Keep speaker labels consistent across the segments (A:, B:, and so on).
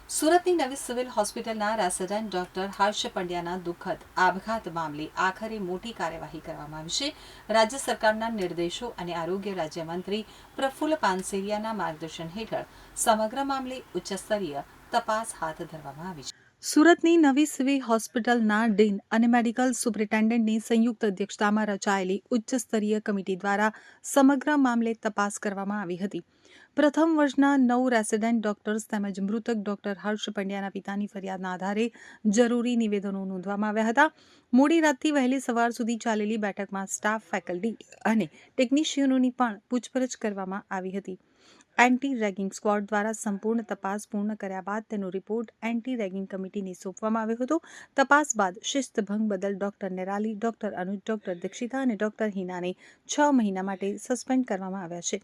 A: સુરતની નવી સિવિલ હોસ્પિટલના રેસિડેન્ટ ડોક્ટર હર્ષ પંડ્યાના દુઃખદ આપઘાત મામલે આખરે મોટી કાર્યવાહી કરવામાં આવી છે। રાજ્ય સરકારના નિર્દેશો અને આરોગ્ય રાજ્યમંત્રી પ્રફુલ્લ પાનસેરિયાના માર્ગદર્શન હેઠળ સમગ્ર મામલે ઉચ્ચસ્તરીય તપાસ હાથ ધરવામાં આવી છે। સુરતની નવી સિવિલ હોસ્પિટલના ડીન અને મેડિકલ સુપ્રિન્ટેન્ડન્ટની સંયુક્ત અધ્યક્ષતામાં રચાયેલી ઉચ્ચસ્તરીય કમિટી દ્વારા સમગ્ર મામલે તપાસ કરવામાં આવી હતી। પ્રથમ વર્ષના 9 રેસિડેન્ટ ડોક્ટર્સ તેમજ મૃતક ડોક્ટર હર્ષ પંડ્યાના પિતાની ફરિયાદના આધારે જરૂરી નિવેદનો નોંધવામાં આવ્યા હતા। મોડી રાતથી વહેલી સવાર સુધી ચાલેલી બેઠકમાં સ્ટાફ, ફેકલ્ટી અને ટેકનિશિયનોની પણ પૂછપરછ કરવામાં આવી હતી। એન્ટી રેગિંગ સ્ક્વોડ દ્વારા સંપૂર્ણ તપાસ પૂર્ણ કર્યા બાદ તેનો રિપોર્ટ એન્ટી રેગિંગ કમિટીને સોંપવામાં આવ્યો હતો। તપાસ બાદ શિસ્તભંગ બદલ ડોક્ટર નિરાલી, ડોક્ટર અનુજ, ડોક્ટર દીક્ષિતા અને ડોક્ટર હિનાને 6 મહિના માટે સસ્પેન્ડ કરવામાં આવ્યા છે।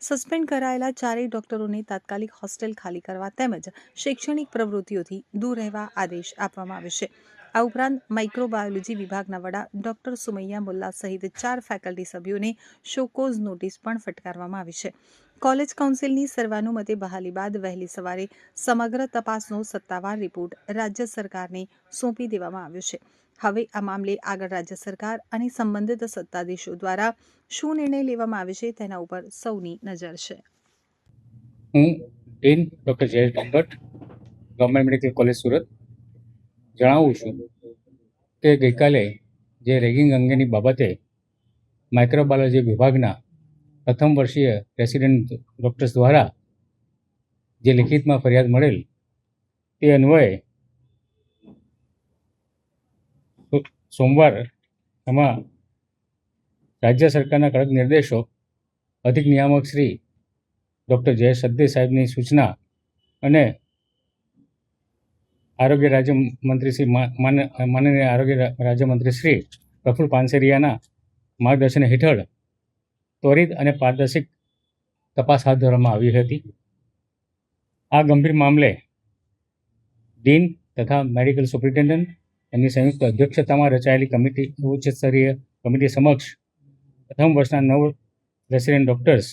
A: સસ્પેન્ડ કરાયેલા ચારેય ડોક્ટરોને તાત્કાલિક હોસ્ટેલ ખાલી કરવા તેમજ શૈક્ષણિક પ્રવૃત્તિઓથી દૂર રહેવા આદેશ આપવામાં આવ્યો છે। આ ઉપરાંત માઇક્રોબાયોલોજી વિભાગના વડા ડોક્ટર સુમૈયા મુલ્લા સહિત 4 ફેકલ્ટી સભ્યોને શોકોઝ નોટિસ પણ ફટકારવામાં આવી છે। કોલેજ કાઉન્સિલની સર્વાનુમતે બહાલી બાદ વહેલી સવારે સમગ્ર તપાસનો સત્તાવાર રિપોર્ટ રાજ્ય સરકારને સોંપી દેવામાં આવ્યો છે। હવે આ મામલે આગળ રાજ્ય સરકાર અને સંબંધિત સત્તાધીશો દ્વારા શું નિર્ણય લેવામાં આવે છે તેના ઉપર સૌની નજર છે।
B: હું dean doctor Jayesh Brahmbhatt, government medical college Surat જણાવું છું કે ગઈકાલે જે રેગિંગ અંગેની બાબતે માઇક્રોબાયોલોજી વિભાગના પ્રથમ વર્ષીય રેસિડેન્ટ ડૉક્ટર્સ દ્વારા જે લિખિતમાં ફરિયાદ મળેલ તે અન્વયે સોમવાર એમાં રાજ્ય સરકારના કડક નિર્દેશો અધિક નિયામક શ્રી ડૉક્ટર જયેશ સદદે સાહેબની સૂચના અને આરોગ્ય રાજ્યમંત્રી શ્રી માનનીય આરોગ્ય રાજ્યમંત્રી શ્રી પ્રફુલ્લ પાનસેરિયાના માર્ગદર્શન હેઠળ ત્વરિત અને પારદર્શક તપાસ હાથ ધરવામાં આવી હતી। આ ગંભીર મામલે ડીન તથા મેડિકલ સુપ્રિન્ટેન્ડન્ટ એમની સંયુક્ત અધ્યક્ષતામાં રચાયેલી કમિટી ઉચ્ચ સ્તરીય કમિટી સમક્ષ પ્રથમ વર્ષના 9 રેસિડેન્ટ ડૉક્ટર્સ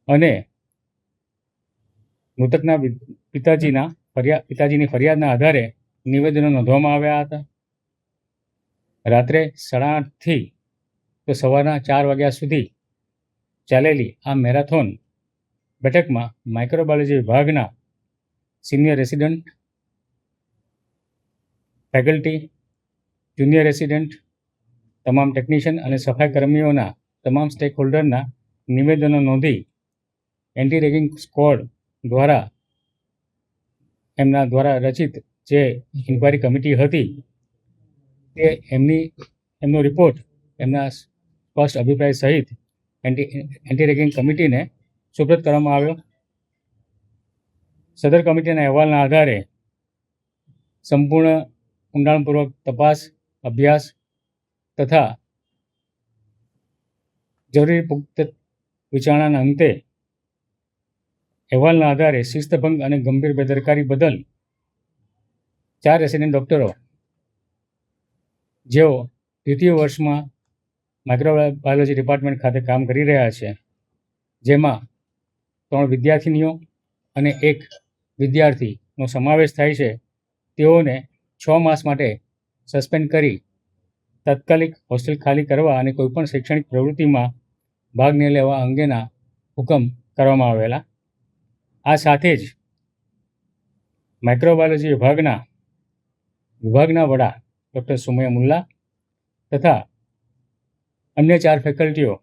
B: અને મૃતકના પિતાજીની ફરિયાદના આધારે નિવેદનો નોંધવામાં આવ્યા હતા। રાત્રે 8:30થી તો સવારના 4 વાગ્યા સુધી ચાલેલી આ મેરેથોન બેઠકમાં માઇક્રોબાયોલોજી વિભાગના senior resident, faculty, junior resident, તમામ ટેકનિશિયન અને સફાઈ કર્મીઓના તમામ સ્ટેક હોલ્ડરના નિવેદનો નોંધી એન્ટી રેગિંગ સ્ક્વોડ દ્વારા એમના દ્વારા રચિત જે ઇન્ક્વાયરી કમિટી હતી તે એમનો રિપોર્ટ એમના સ્પષ્ટ અભિપ્રાય સહિત એન્ટી રેગિંગ કમિટીને સુપ્રત કરવામાં આવ્યો। સદર કમિટીના અહેવાલના આધારે સંપૂર્ણ ઊંડાણપૂર્વક તપાસ, અભ્યાસ તથા જરૂરી પુખ્ત વિચારણાના અંતે અહેવાલના આધારે શિસ્તભંગ અને ગંભીર બેદરકારી બદલ 4 રેસિડેન્ટ ડૉક્ટરો જેઓ દ્વિતીય વર્ષમાં માઇક્રોબાયોલોજી ડિપાર્ટમેન્ટ ખાતે કામ કરી રહ્યા છે, જેમાં 3 વિદ્યાર્થિનીઓ અને 1 વિદ્યાર્થીનો સમાવેશ થાય છે, તેઓને 6 માસ માટે સસ્પેન્ડ કરી તાત્કાલિક હોસ્ટેલ ખાલી કરવા અને કોઈપણ શૈક્ષણિક પ્રવૃત્તિમાં ભાગ ન લેવા અંગેના હુકમ કરવામાં આવેલા। આ સાથે જ માઇક્રોબાયોલોજી વિભાગના વડા ડૉક્ટર સુમૈયા મુલ્લા તથા અન્ય 4 ફેકલ્ટીઓ,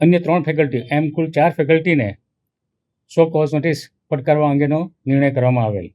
B: અન્ય 3 ફેકલ્ટી એમ કુલ 4 ફેકલ્ટીને શો કોઝ નોટિસ ફટકારવા અંગેનો નિર્ણય કરવામાં આવેલ।